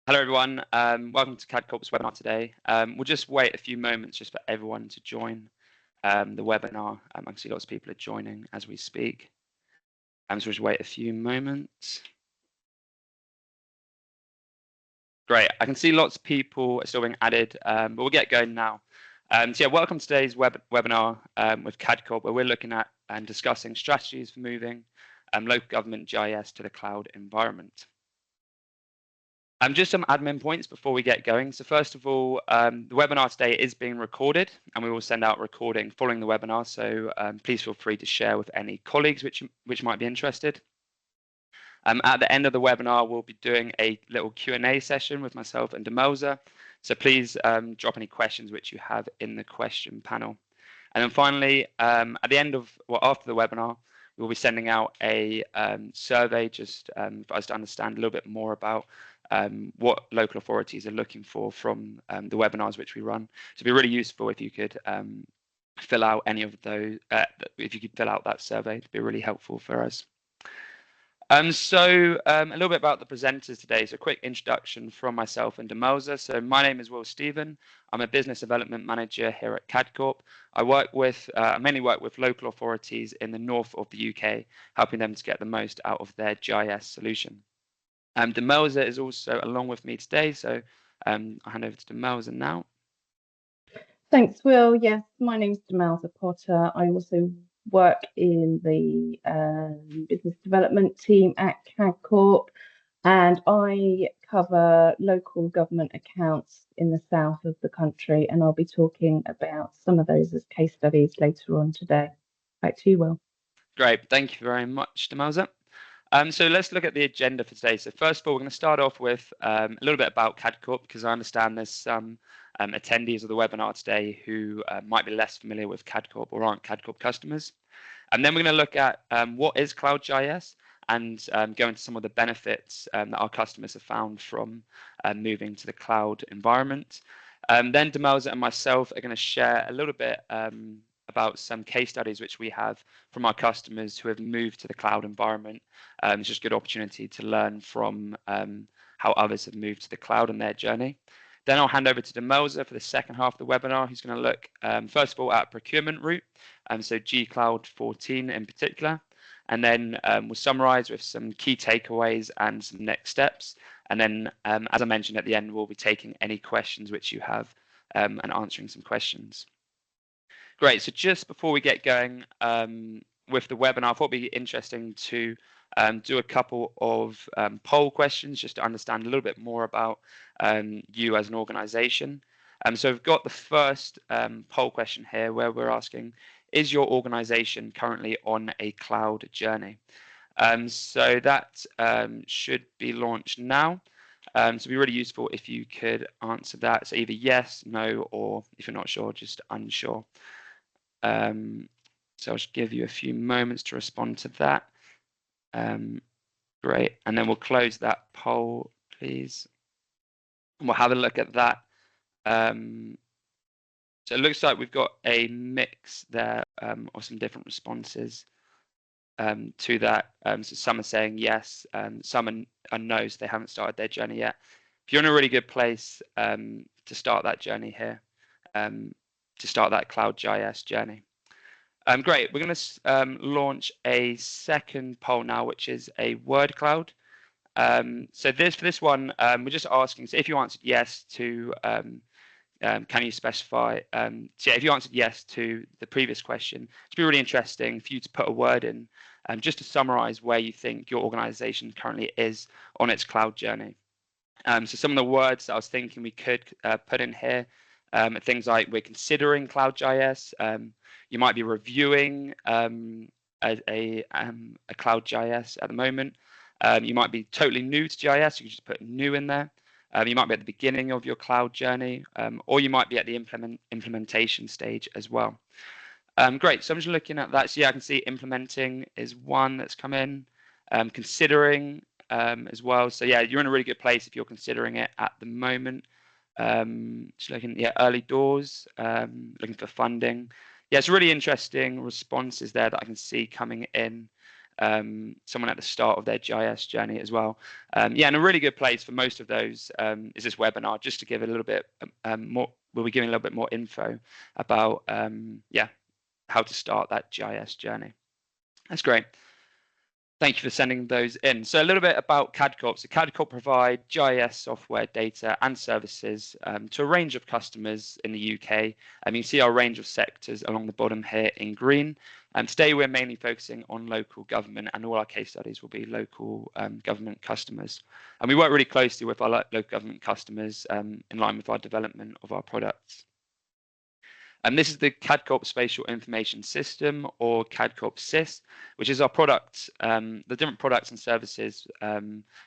Hello, everyone. Welcome to Cadcorp's webinar today. We'll just wait a few moments just for everyone to join the webinar. I can see lots of people are joining as we speak. So we'll just wait a few moments. Great. I can see lots of people are still being added, but we'll get going now. So yeah, welcome to today's webinar with Cadcorp, where we're looking at and discussing strategies for moving local government GIS to the cloud environment. Just some admin points before we get going. So first of all, the webinar today is being recorded, and we will send out recording following the webinar. So please feel free to share with any colleagues which might be interested. At the end of the webinar, we'll be doing a little Q&A session with myself and Demelza. So please drop any questions which you have in the question panel. And then finally, at the end of, well, after the webinar, we'll be sending out a survey just for us to understand a little bit more about what local authorities are looking for from the webinars which we run. So it'd be really useful if you could fill out any of those, if you could fill out that survey, it'd be really helpful for us. So a little bit about the presenters today. So a quick introduction from myself and Demelza. So my name is Will Stephen. I'm a business development manager here at Cadcorp. I mainly work with local authorities in the north of the UK, helping them to get the most out of their GIS solution. Demelza is also along with me today, so I'll hand over to Demelza now. Thanks, Will. Yes, my name's Demelza Potter. I also work in the business development team at Cadcorp, and I cover local government accounts in the south of the country, and I'll be talking about some of those as case studies later on today. Back to you, Will. Great, thank you very much, Demelza. So let's look at the agenda for today. So first of all, we're going to start off with a little bit about Cadcorp, because I understand there's some attendees of the webinar today who might be less familiar with Cadcorp or aren't Cadcorp customers. And then we're going to look at what is Cloud GIS and go into some of the benefits that our customers have found from moving to the cloud environment. Then Demelza and myself are going to share a little bit about some case studies which we have from our customers who have moved to the cloud environment. It's just a good opportunity to learn from how others have moved to the cloud on their journey. Then I'll hand over to Demelza for the second half of the webinar. He's going to look, first of all, at procurement route, so G Cloud 14 in particular. And then we'll summarize with some key takeaways and some next steps. And then, as I mentioned at the end, we'll be taking any questions which you have and answering some questions. Great. So just before we get going with the webinar, I thought it'd be interesting to do a couple of poll questions just to understand a little bit more about you as an organization. So we've got the first poll question here where we're asking, is your organization currently on a cloud journey? So that should be launched now. So it'd be really useful if you could answer that. So either yes, no, or if you're not sure, just unsure. So I'll just give you a few moments to respond to that. Great, and then we'll close that poll, please. And we'll have a look at that. So it looks like we've got a mix there of some different responses to that. So some are saying yes, some are no, so they haven't started their journey yet. If you're in a really good place to start that journey here, to start that Cloud GIS journey. Great, we're going to launch a second poll now, which is a word cloud. So for this one, we're just asking, so if you answered yes to, can you specify, so yeah, if you answered yes to the previous question, it'd be really interesting for you to put a word in, just to summarize where you think your organization currently is on its cloud journey. So some of the words that I was thinking we could put in here, things like we're considering Cloud GIS, you might be reviewing a Cloud GIS at the moment. You might be totally new to GIS, you can just put new in there. You might be at the beginning of your cloud journey, or you might be at the implementation stage as well. Great, so I'm just looking at that. So yeah, I can see implementing is one that's come in, considering as well. So yeah, you're in a really good place if you're considering it at the moment. Just looking, yeah, early doors, looking for funding. Yeah, it's really interesting responses there that I can see coming in. someone at the start of their GIS journey as well. Yeah, and a really good place for most of those is this webinar, just to give a little bit more. We'll be giving a little bit more info about yeah, how to start that GIS journey. That's great. Thank you for sending those in. So a little bit about Cadcorp. So Cadcorp provide GIS software, data and services to a range of customers in the UK. You can see our range of sectors along the bottom here in green. Today we're mainly focusing on local government, and all our case studies will be local government customers. And we work really closely with our local government customers in line with our development of our products. And this is the Cadcorp Spatial Information System, or Cadcorp SIS, which is our product, the different products and services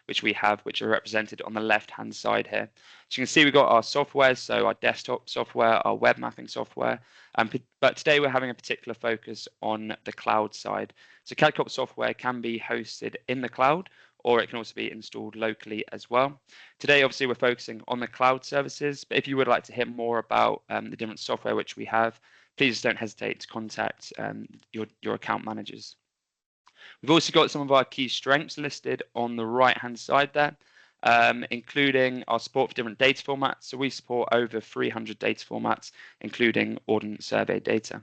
which we have, which are represented on the left-hand side here. So you can see we've got our software, so our desktop software, our web mapping software, but today we're having a particular focus on the cloud side. So Cadcorp software can be hosted in the cloud, or it can also be installed locally as well. Today, obviously, we're focusing on the cloud services, but if you would like to hear more about the different software which we have, please don't hesitate to contact your account managers. We've also got some of our key strengths listed on the right-hand side there, including our support for different data formats. So we support over 300 data formats, including Ordnance Survey data.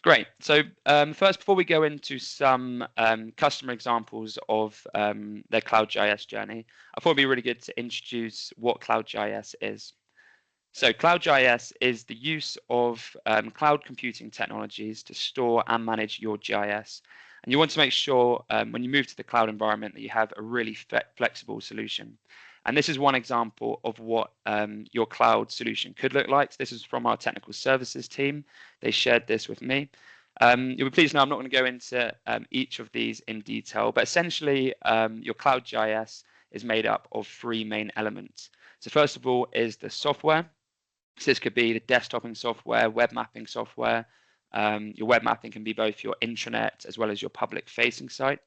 Great. So first, before we go into some customer examples of their Cloud GIS journey, I thought it'd be really good to introduce what Cloud GIS is. So Cloud GIS is the use of cloud computing technologies to store and manage your GIS. And you want to make sure when you move to the cloud environment that you have a really flexible solution. And this is one example of what your cloud solution could look like. So this is from our technical services team. They shared this with me. You'll be pleased to know I'm not going to go into each of these in detail, but essentially your Cloud GIS is made up of three main elements. So first of all is the software. So this could be the desktoping software, web mapping software. Your web mapping can be both your intranet as well as your public facing site.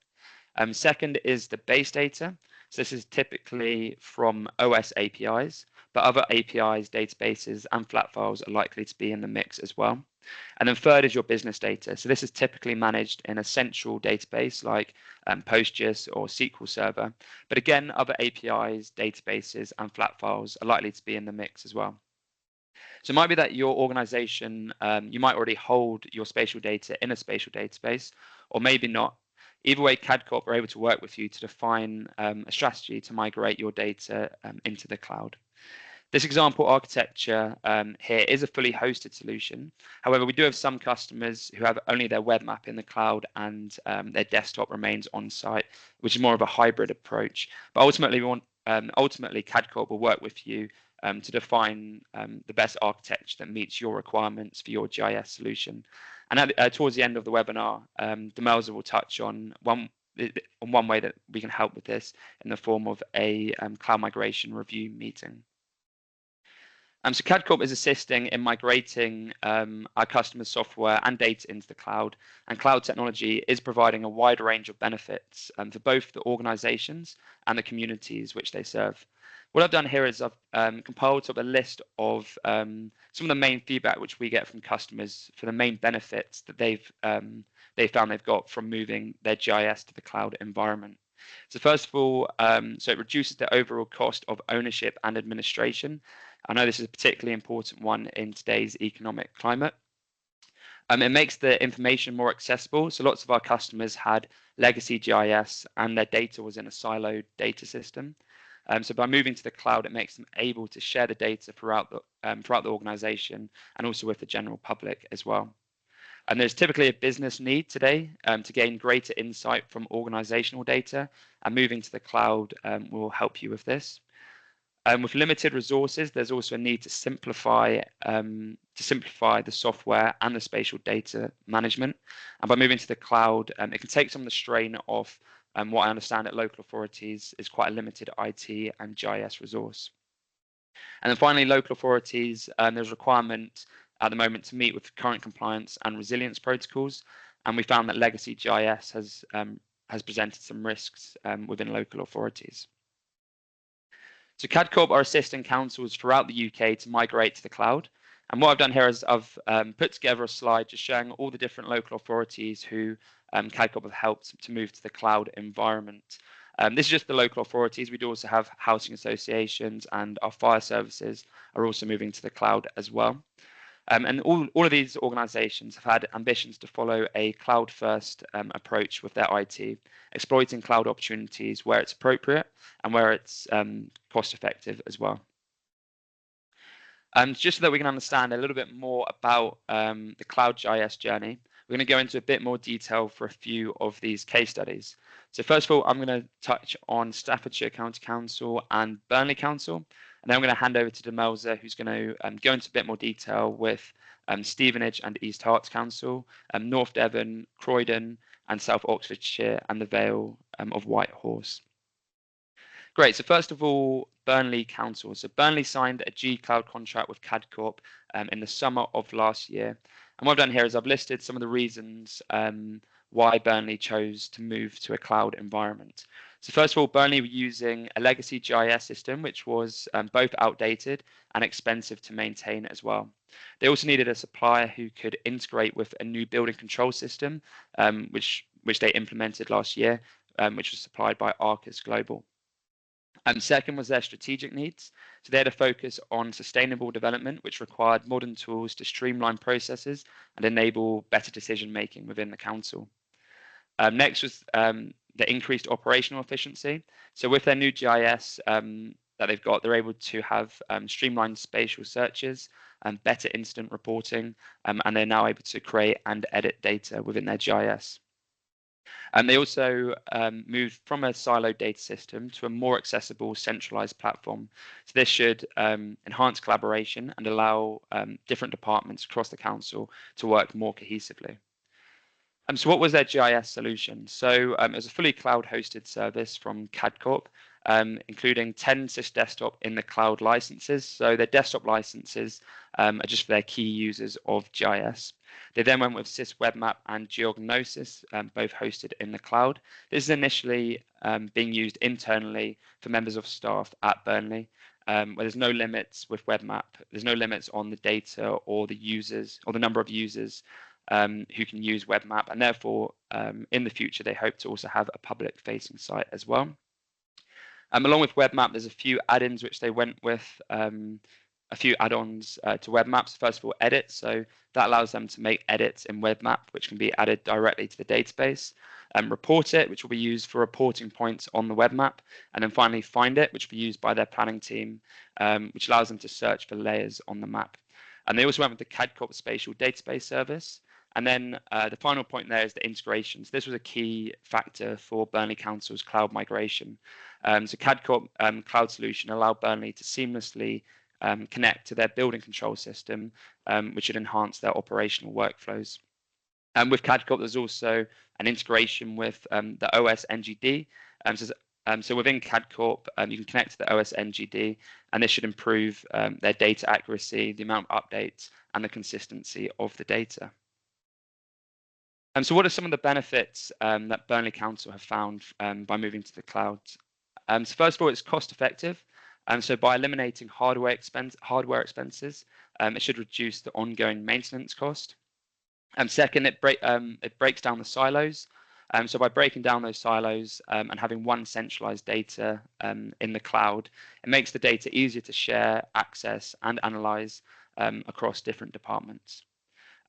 Second is the base data. So this is typically from OS APIs, but other APIs, databases, and flat files are likely to be in the mix as well. And then third is your business data. So this is typically managed in a central database like PostGIS or SQL Server. But again, other APIs, databases, and flat files are likely to be in the mix as well. So it might be that your organization, you might already hold your spatial data in a spatial database, or maybe not. Either way, Cadcorp are able to work with you to define a strategy to migrate your data into the cloud. This example architecture here is a fully hosted solution. However, we do have some customers who have only their web map in the cloud and their desktop remains on site, which is more of a hybrid approach. But ultimately, ultimately Cadcorp will work with you to define the best architecture that meets your requirements for your GIS solution. And towards the end of the webinar, Demelza will touch on one way that we can help with this in the form of a cloud migration review meeting. So Cadcorp is assisting in migrating our customers' software and data into the cloud, and cloud technology is providing a wide range of benefits for both the organizations and the communities which they serve. What I've done here is I've compiled sort of a list of some of the main feedback which we get from customers for the main benefits that they found they've got from moving their GIS to the cloud environment. So first of all, so it reduces the overall cost of ownership and administration. I know this is a particularly important one in today's economic climate. It makes the information more accessible. So lots of our customers had legacy GIS and their data was in a siloed data system. So by moving to the cloud, it makes them able to share the data throughout the organization and also with the general public as well. And there's typically a business need today to gain greater insight from organizational data, and moving to the cloud will help you with this. With limited resources, there's also a need to simplify the software and the spatial data management. And by moving to the cloud, it can take some of the strain off what I understand at local authorities is quite a limited IT and GIS resource. And then finally, local authorities, there's a requirement at the moment to meet with current compliance and resilience protocols. And we found that legacy GIS has presented some risks within local authorities. So Cadcorp are assisting councils throughout the UK to migrate to the cloud. And what I've done here is I've put together a slide just showing all the different local authorities who Cadcorp have helped to move to the cloud environment. This is just the local authorities. We do also have housing associations, and our fire services are also moving to the cloud as well. And all of these organisations have had ambitions to follow a cloud-first approach with their IT, exploiting cloud opportunities where it's appropriate and where it's cost-effective as well. Just so that we can understand a little bit more about the Cloud GIS journey, we're going to go into a bit more detail for a few of these case studies. So first of all, I'm going to touch on Staffordshire County Council and Burnley Council, and then I'm going to hand over to Demelza, who's going to go into a bit more detail with Stevenage and East Herts Council, North Devon, Croydon, and South Oxfordshire, and the Vale of Whitehorse. Great. So first of all, Burnley Council. So Burnley signed a G Cloud contract with Cadcorp in the summer of last year. And what I've done here is I've listed some of the reasons why Burnley chose to move to a cloud environment. So first of all, Burnley were using a legacy GIS system, which was both outdated and expensive to maintain as well. They also needed a supplier who could integrate with a new building control system, which they implemented last year, which was supplied by Arcus Global. Second was their strategic needs. So they had a focus on sustainable development, which required modern tools to streamline processes and enable better decision making within the council. Next was the increased operational efficiency. So with their new GIS that they've got, they're able to have streamlined spatial searches and better incident reporting, and they're now able to create and edit data within their GIS. They also moved from a siloed data system to a more accessible centralized platform. So this should enhance collaboration and allow different departments across the council to work more cohesively. So what was their GIS solution? So it was a fully cloud-hosted service from Cadcorp, including 10 sysdesktop in the cloud licenses. So their desktop licenses are just for their key users of GIS. They then went with SysWebMap and Geognosis, both hosted in the cloud. This is initially being used internally for members of staff at Burnley, where there's no limits with WebMap. There's no limits on the data or the users or the number of users who can use WebMap, and therefore in the future they hope to also have a public-facing site as well. Along with WebMap, there's a few add-ins which they went with, a few add-ons to WebMap. So first of all, edit. So that allows them to make edits in WebMap, which can be added directly to the database. Report it, which will be used for reporting points on the web map. And then finally, find it, which will be used by their planning team, which allows them to search for layers on the map. And they also went with the Cadcorp Spatial database service. And then the final point there is the integrations. This was a key factor for Burnley Council's cloud migration. So Cadcorp Cloud Solution allowed Burnley to seamlessly connect to their building control system, which would enhance their operational workflows. And with Cadcorp, there's also an integration with the OS NGD. So within Cadcorp, you can connect to the OS NGD, and this should improve their data accuracy, the amount of updates, and the consistency of the data. So what are some of the benefits that Burnley Council have found by moving to the cloud? So first of all, it's cost effective. So by eliminating hardware expenses, it should reduce the ongoing maintenance cost. Second, it breaks down the silos. So by breaking down those silos and having one centralized data in the cloud, it makes the data easier to share, access, and analyze across different departments.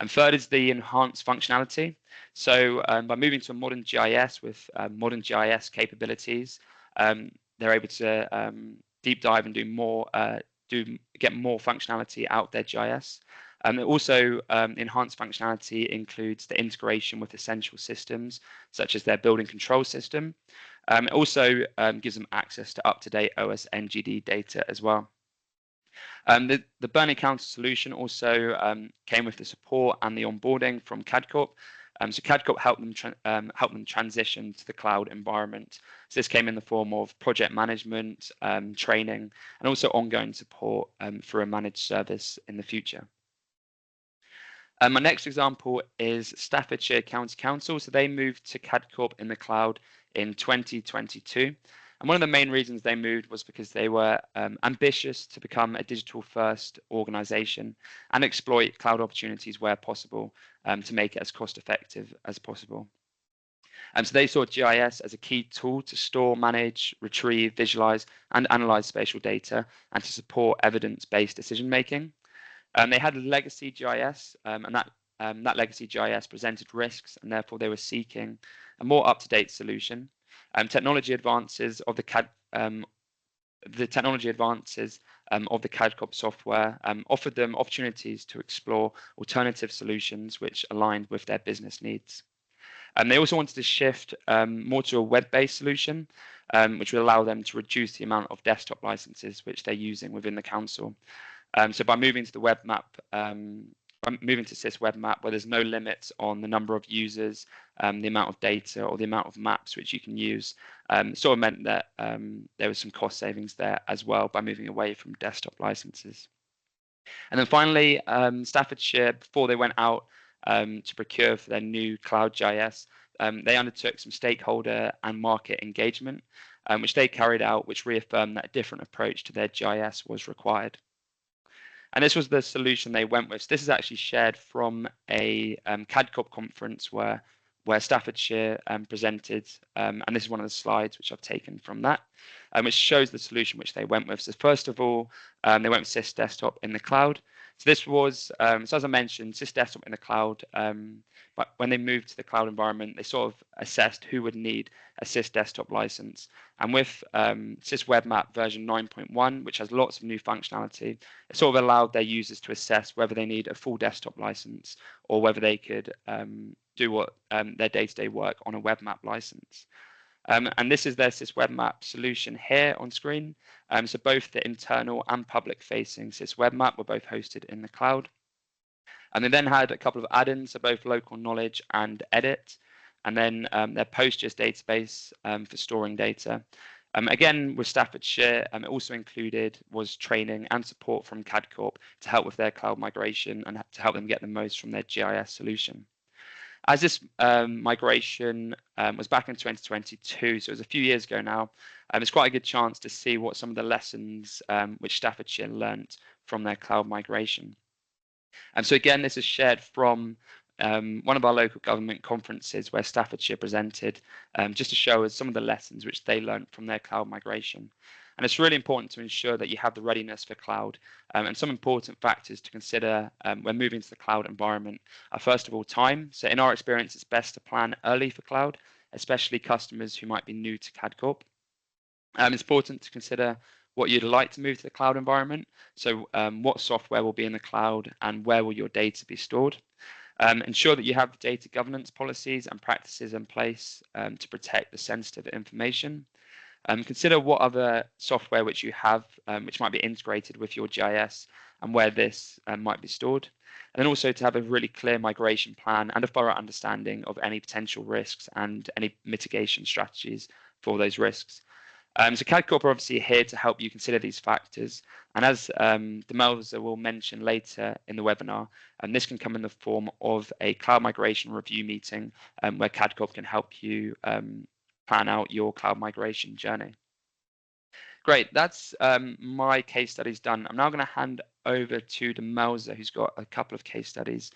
And third is the enhanced functionality. So by moving to a modern GIS with modern GIS capabilities, they're able to deep dive and get more functionality out of their GIS. Also, enhanced functionality includes the integration with essential systems, such as their building control system. It also gives them access to up-to-date OS NGD data as well. The Burnley Council solution also came with the support and the onboarding from Cadcorp. So Cadcorp helped them transition to the cloud environment. So this came in the form of project management, training, and also ongoing support for a managed service in the future. My next example is Staffordshire County Council. So they moved to Cadcorp in the cloud in 2022. And one of the main reasons they moved was because they were ambitious to become a digital-first organization and exploit cloud opportunities where possible to make it as cost-effective as possible. So they saw GIS as a key tool to store, manage, retrieve, visualize, and analyze spatial data and to support evidence-based decision-making. They had legacy GIS, and that legacy GIS presented risks, and therefore they were seeking a more up-to-date solution. Technology advances of the Cadcorp software offered them opportunities to explore alternative solutions which aligned with their business needs. They also wanted to shift more to a web-based solution, which would allow them to reduce the amount of desktop licenses which they're using within the council. So by moving to the web map, moving to SIS web map, where there's no limits on the number of users, the amount of data, or the amount of maps which you can use, sort of meant that there was some cost savings there as well by moving away from desktop licenses. And then finally, Staffordshire, before they went out to procure for their new Cloud GIS, they undertook some stakeholder and market engagement, which they carried out, which reaffirmed that a different approach to their GIS was required. And this was the solution they went with. So this is actually shared from a Cadcorp conference where Staffordshire presented, and this is one of the slides which I've taken from that, which shows the solution which they went with. So first of all, they went with SIS Desktop in the cloud. So this was, so as I mentioned, SIS Desktop in the cloud, but when they moved to the cloud environment, they sort of assessed who would need a SIS Desktop license. And with SIS Web Map version 9.1, which has lots of new functionality, it sort of allowed their users to assess whether they need a full desktop license or whether they could do what their day-to-day work on a web map license. And this is their SIS Web Map solution here on screen. So both the internal and public-facing SIS Web Map were both hosted in the cloud. And they then had a couple of add-ins, so both local knowledge and edit, and then their PostGIS database for storing data. Again, with Staffordshire, it also included was training and support from Cadcorp to help with their cloud migration and to help them get the most from their GIS solution. As this migration was back in 2022, so it was a few years ago now, it's quite a good chance to see what some of the lessons which Staffordshire learnt from their cloud migration. And so again, this is shared from one of our local government conferences where Staffordshire presented, just to show us some of the lessons which they learnt from their cloud migration. And it's really important to ensure that you have the readiness for cloud. And some important factors to consider when moving to the cloud environment are, first of all, time. So in our experience, it's best to plan early for cloud, especially customers who might be new to Cadcorp. It's important to consider what you'd like to move to the cloud environment. So what software will be in the cloud and where will your data be stored? Ensure that you have data governance policies and practices in place to protect the sensitive information. Consider what other software which you have, which might be integrated with your GIS and where this might be stored. And then also to have a really clear migration plan and a thorough understanding of any potential risks and any mitigation strategies for those risks. So Cadcorp are obviously here to help you consider these factors. And as Demelza will mention later in the webinar, this can come in the form of a cloud migration review meeting where Cadcorp can help you plan out your cloud migration journey. Great, that's my case studies done. I'm now going to hand over to Demelza, who's got a couple of case studies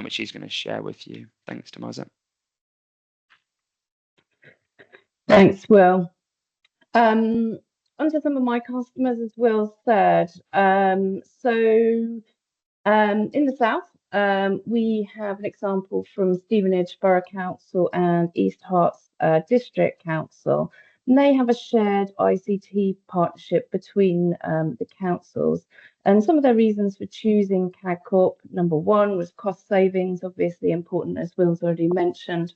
which he's going to share with you. Thanks, Demelza. Thanks, Will. Onto some of my customers, as Will said. In the south, we have an example from Stevenage Borough Council and East Herts District Council. And they have a shared ICT partnership between the councils. And some of their reasons for choosing Cadcorp, number one, was cost savings, obviously important, as Will's already mentioned.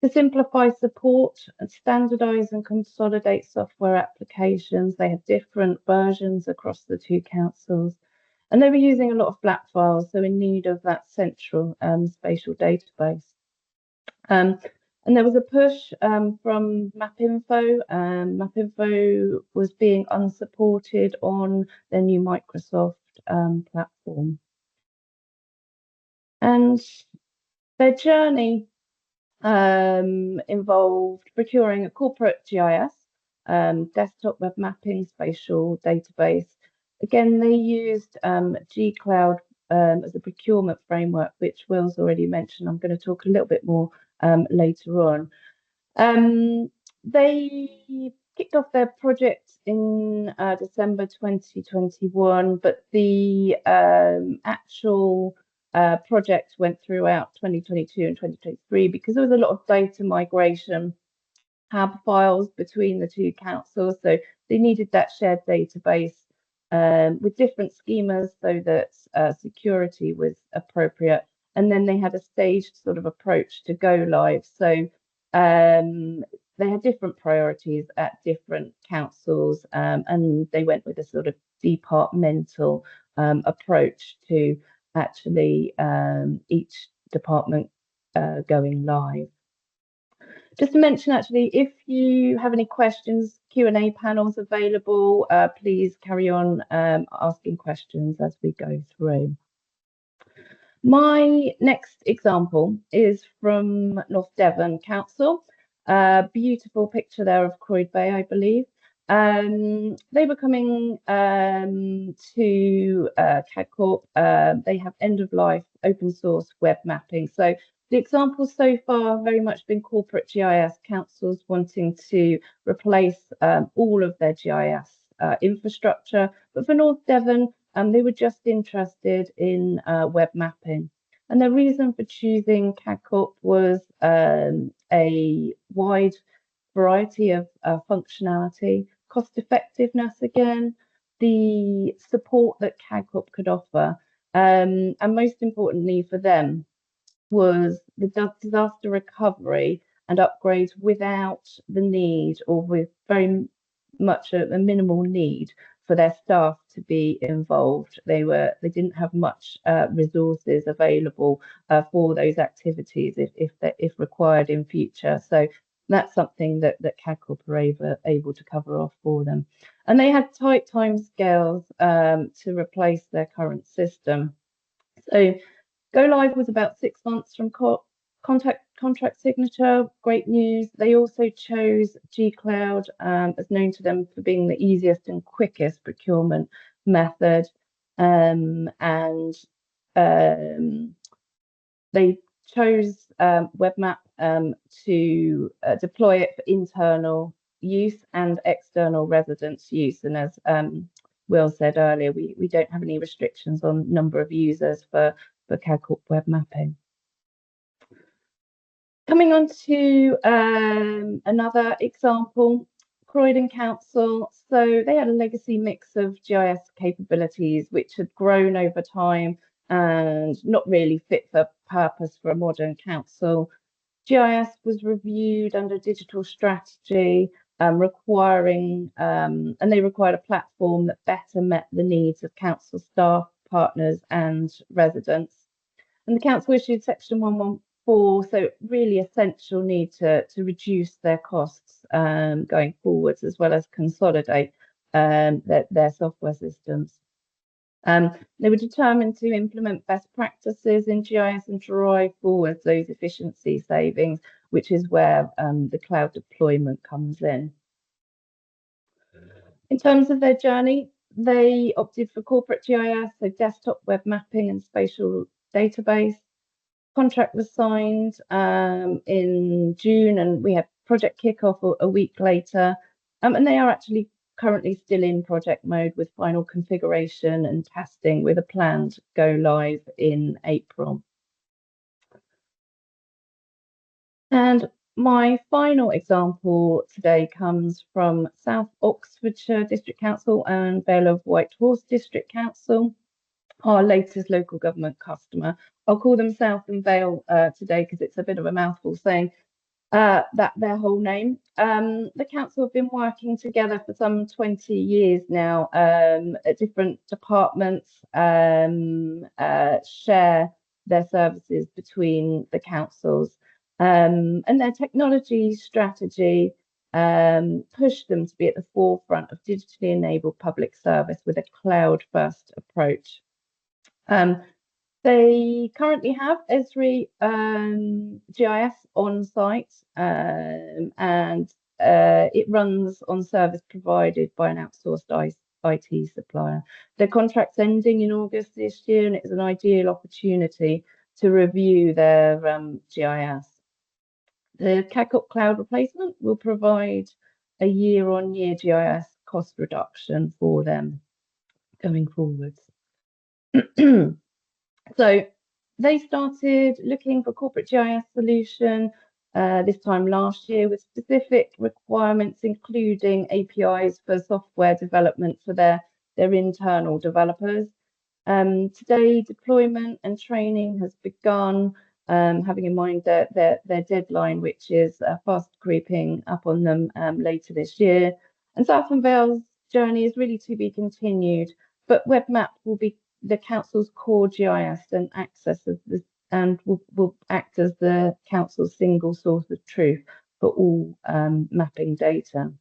To simplify support and standardize and consolidate software applications. They had different versions across the two councils, and they were using a lot of flat files, so in need of that central spatial database. And there was a push from MapInfo. MapInfo was being unsupported on their new Microsoft platform. And their journey involved procuring a corporate GIS desktop web mapping, spatial database. Again, they used G Cloud as a procurement framework, which Will's already mentioned. I'm going to talk a little bit more later on. They kicked off their project in December 2021, but the actual project went throughout 2022 and 2023 because there was a lot of data migration, hub files between the two councils. So they needed that shared database with different schemas so that security was appropriate. And then they had a staged sort of approach to go live. So they had different priorities at different councils, and they went with a sort of departmental approach to actually each department going live. Just to mention, actually, if you have any questions, Q&A panels available. Please carry on asking questions as we go through. My next example is from North Devon Council. Beautiful picture there of Croyd Bay, I believe. They were coming to Cadcorp. They have end-of-life open source web mapping. So the examples so far have very much been corporate GIS councils wanting to replace all of their GIS infrastructure. But for North Devon, they were just interested in web mapping. And the reason for choosing Cadcorp was a wide variety of functionality, cost effectiveness again, the support that Cadcorp could offer, and most importantly for them was the disaster recovery and upgrades without the need, or with very much a minimal need for their staff to be involved. They didn't have much resources available for those activities if required in future. So that's something that Cadcorp are able to cover off for them. And they had tight timescales to replace their current system. So go live was about 6 months from contract signature. Great news. They also chose G Cloud, as known to them for being the easiest and quickest procurement method. They chose WebMap to deploy it for internal use and external residents use. And as Will said earlier, we don't have any restrictions on number of users for Cadcorp web mapping. Coming on to another example, Croydon Council. So they had a legacy mix of GIS capabilities which had grown over time and not really fit for purpose for a modern council. GIS was reviewed under digital strategy, and they required a platform that better met the needs of council staff, partners and residents. And the council issued section 114, so really essential need to reduce their costs going forwards, as well as consolidate their software systems. They were determined to implement best practices in GIS and drive forward those efficiency savings, which is where the cloud deployment comes in. In terms of their journey, they opted for corporate GIS, so desktop web mapping and spatial database. Contract was signed in June, and we had project kickoff a week later. And they are actually currently still in project mode with final configuration and testing, with a planned go live in April. And my final example today comes from South Oxfordshire District Council and Vale of Whitehorse District Council, our latest local government customer. I'll call them South and Vale today because it's a bit of a mouthful saying that their whole name. The council have been working together for some 20 years now. At different departments share their services between the councils, and their technology strategy pushed them to be at the forefront of digitally enabled public service with a cloud-first approach. They currently have Esri GIS on site, and it runs on service provided by an outsourced IT supplier. Their contract's ending in August this year, and it's an ideal opportunity to review their GIS. The Cadcorp Cloud replacement will provide a year-on-year GIS cost reduction for them going forwards. So they started looking for corporate GIS solution this time last year with specific requirements, including APIs for software development for their internal developers. Today, deployment and training has begun, having in mind their deadline, which is fast creeping up on them later this year. And South and Vale's journey is really to be continued, but WebMap will be the council's core GIS and will act as the council's single source of truth for all mapping data.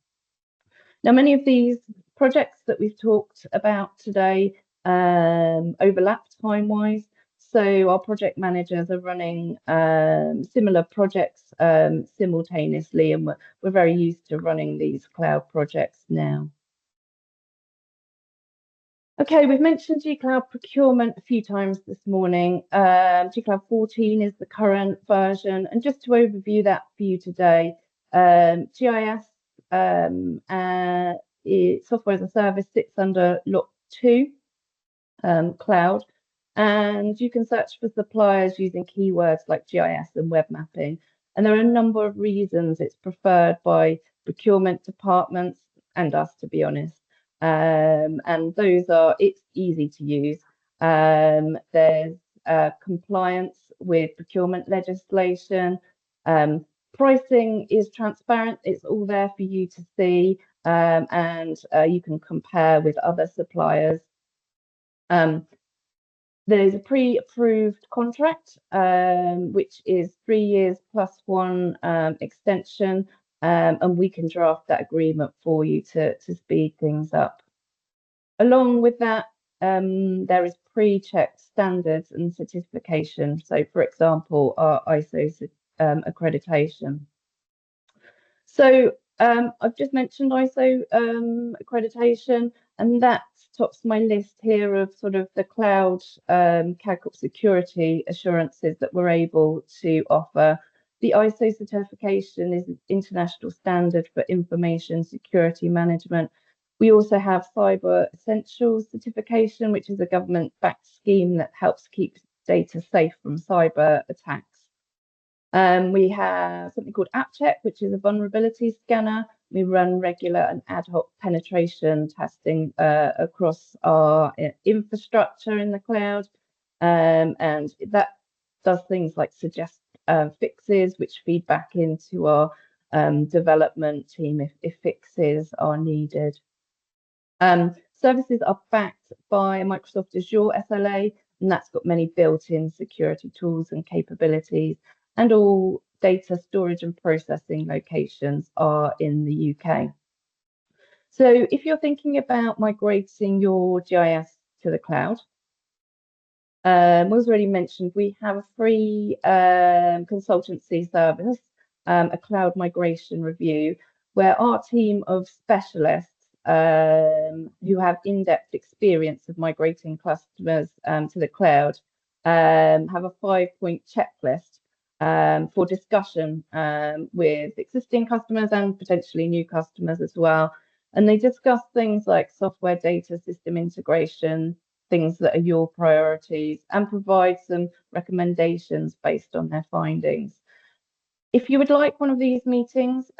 Now, many of these projects that we've talked about today overlap time-wise. So our project managers are running similar projects simultaneously, and we're very used to running these cloud projects now. Okay, we've mentioned G-Cloud procurement a few times this morning. G-Cloud 14 is the current version, and just to overview that for you today, GIS software as a service sits under Lot 2 cloud, and you can search for suppliers using keywords like GIS and web mapping. And there are a number of reasons it's preferred by procurement departments and us, to be honest. And those are, it's easy to use. There's compliance with procurement legislation. Pricing is transparent. It's all there for you to see, and you can compare with other suppliers. There's a pre-approved contract, which is 3 years plus 1 extension, and we can draft that agreement for you to speed things up. Along with that, there is pre-checked standards and certification. So, for example, our ISO accreditation. So I've just mentioned ISO accreditation, and that tops my list here of sort of the cloud Cadcorp security assurances that we're able to offer. The ISO certification is an international standard for information security management. We also have Cyber Essentials certification, which is a government-backed scheme that helps keep data safe from cyber attacks. We have something called AppCheck, which is a vulnerability scanner. We run regular and ad hoc penetration testing across our infrastructure in the cloud. And that does things like suggest fixes, which feed back into our development team if fixes are needed. Services are backed by Microsoft Azure SLA, and that's got many built-in security tools and capabilities. And all data storage and processing locations are in the UK. So if you're thinking about migrating your GIS to the cloud, as already mentioned, we have a free consultancy service, a cloud migration review, where our team of specialists who have in-depth experience of migrating customers to the cloud have a 5-point checklist for discussion with existing customers and potentially new customers as well. And they discuss things like software data system integration, things that are your priorities, and provide some recommendations based on their findings. If you would like one of these meetings,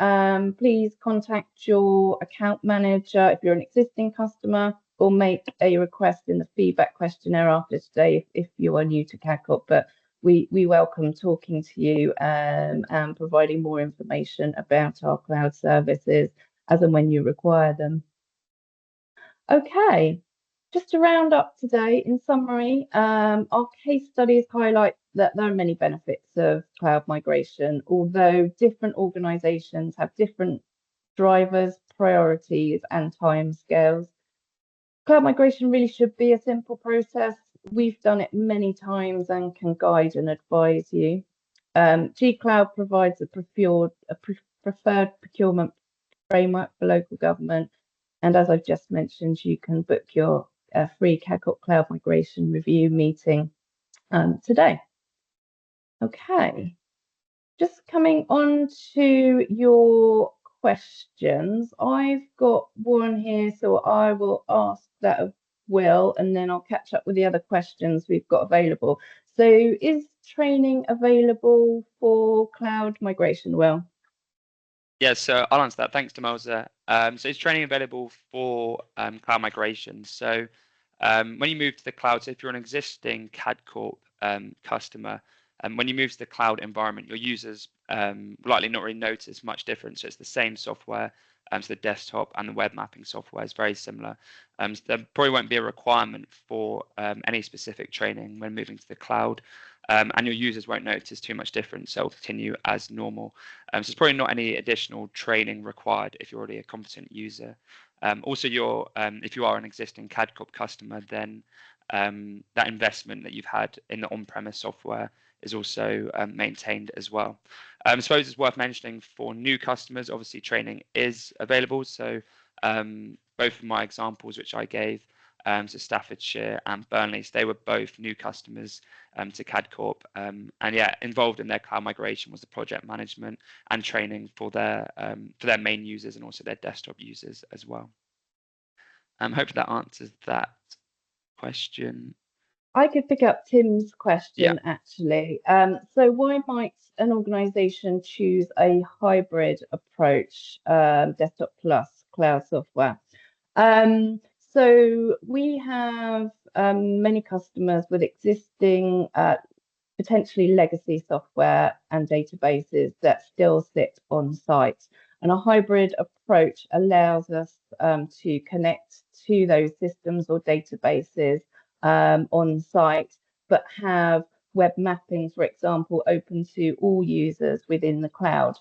please contact your account manager if you're an existing customer, or make a request in the feedback questionnaire after today if you are new to Cadcorp. But we welcome talking to you and providing more information about our cloud services as and when you require them. Okay, just to round up today, in summary, our case studies highlight that there are many benefits of cloud migration, although different organisations have different drivers, priorities, and timescales. Cloud migration really should be a simple process. We've done it many times and can guide and advise you. G-Cloud provides a preferred procurement framework for local government. And as I've just mentioned, you can book your free Cadcorp Cloud Migration Review meeting today. Okay, just coming on to your questions. I've got one here, so I will ask that of Will, and then I'll catch up with the other questions we've got available. So is training available for cloud migration, Will? Yeah, so I'll answer that. Thanks, Demelza. So is training available for cloud migration? So when you move to the cloud, so if you're an existing Cadcorp customer, when you move to the cloud environment, your users likely not really notice much difference. So it's the same software. So the desktop and the web mapping software is very similar. So there probably won't be a requirement for any specific training when moving to the cloud. And your users won't notice too much difference. So it'll continue as normal. So there's probably not any additional training required if you're already a competent user. Also, if you are an existing Cadcorp customer, then that investment that you've had in the on-premise software is also maintained as well. I suppose it's worth mentioning for new customers, obviously training is available. So both of my examples, which I gave, so Staffordshire and Burnley, so they were both new customers to Cadcorp, and yeah, involved in their cloud migration was the project management and training for their main users and also their desktop users as well. Hope that answers that question. I could pick up Tim's question actually. So why might an organisation choose a hybrid approach, desktop plus cloud software? So we have many customers with existing potentially legacy software and databases that still sit on site. And a hybrid approach allows us to connect to those systems or databases on site, but have web mapping, for example, open to all users within the cloud.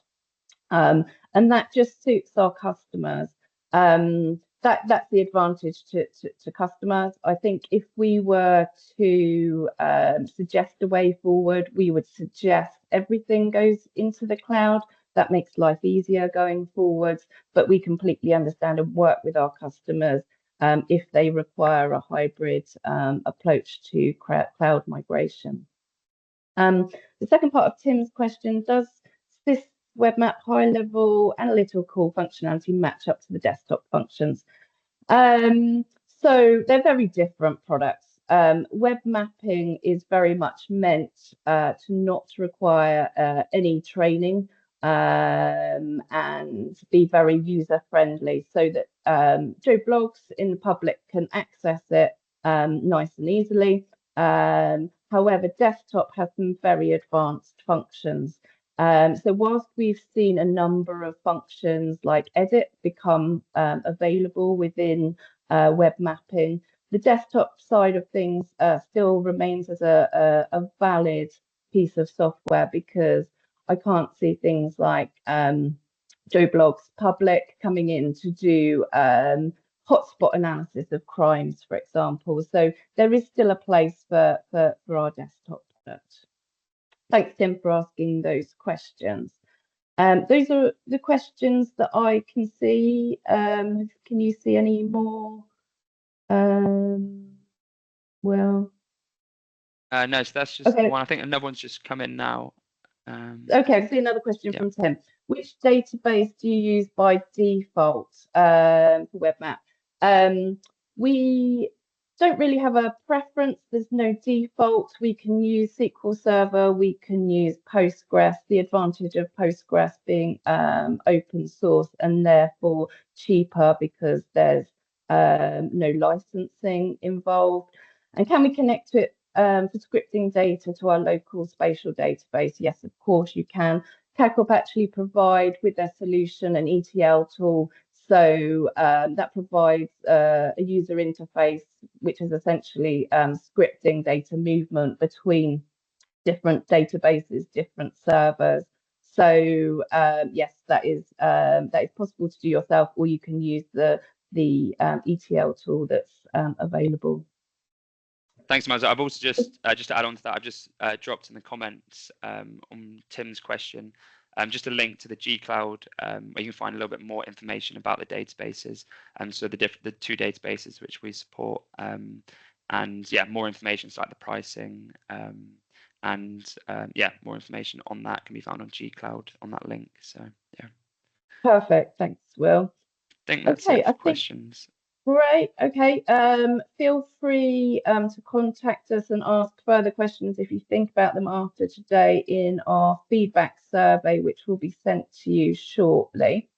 And that just suits our customers. That's the advantage to customers. I think if we were to suggest a way forward, we would suggest everything goes into the cloud. That makes life easier going forwards, but we completely understand and work with our customers if they require a hybrid approach to cloud migration. The second part of Tim's question, does this web map high-level analytical functionality match up to the desktop functions? So they're very different products. Web mapping is very much meant to not require any training and be very user-friendly so that Joe Blogs in the public can access it nice and easily. However, desktop has some very advanced functions. So whilst we've seen a number of functions like edit become available within web mapping, the desktop side of things still remains as a valid piece of software, because I can't see things like Joe Blogs public coming in to do hotspot analysis of crimes, for example. So there is still a place for our desktop product. Thanks, Tim, for asking those questions. Those are the questions that I can see. Can you see any more? Well, no, so that's just the one. I think another one's just come in now. Okay, I see another question from Tim. Which database do you use by default for WebMap? We don't really have a preference. There's no default. We can use SQL Server. We can use Postgres. The advantage of Postgres being open source and therefore cheaper because there's no licensing involved. And can we connect to it for scripting data to our local spatial database? Yes, of course you can. Cadcorp actually provide with their solution an ETL tool. So that provides a user interface, which is essentially scripting data movement between different databases, different servers. So yes, that is possible to do yourself, or you can use the ETL tool that's available. Thanks, Demelza. I've also just to add on to that, I've just dropped in the comments on Tim's question just a link to the G Cloud where you can find a little bit more information about the databases, so the two databases which we support, and yeah, more information like the pricing, and yeah, more information on that can be found on G Cloud on that link. So yeah. Perfect. Thanks, Will. I think that's it for questions. Great. Okay. Feel free to contact us and ask further questions if you think about them after today in our feedback survey, which will be sent to you shortly.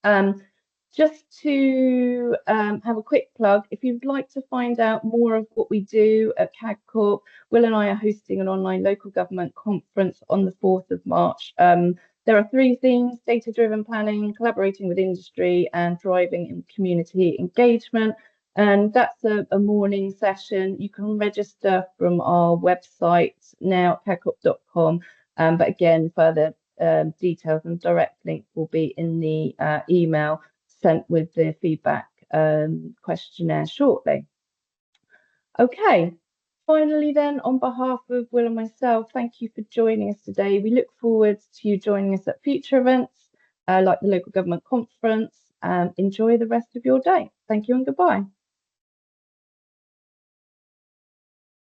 Just to have a quick plug, if you'd like to find out more of what we do at Cadcorp, Will and I are hosting an online local government conference on the 4th of March. There are 3 themes: data-driven planning, collaborating with industry, and driving in community engagement. And that's a morning session. You can register from our website now, cadcorp.com. But again, further details and direct link will be in the email sent with the feedback questionnaire shortly. Okay. Finally, then, on behalf of Will and myself, thank you for joining us today. We look forward to you joining us at future events like the local government conference. Enjoy the rest of your day. Thank you and goodbye.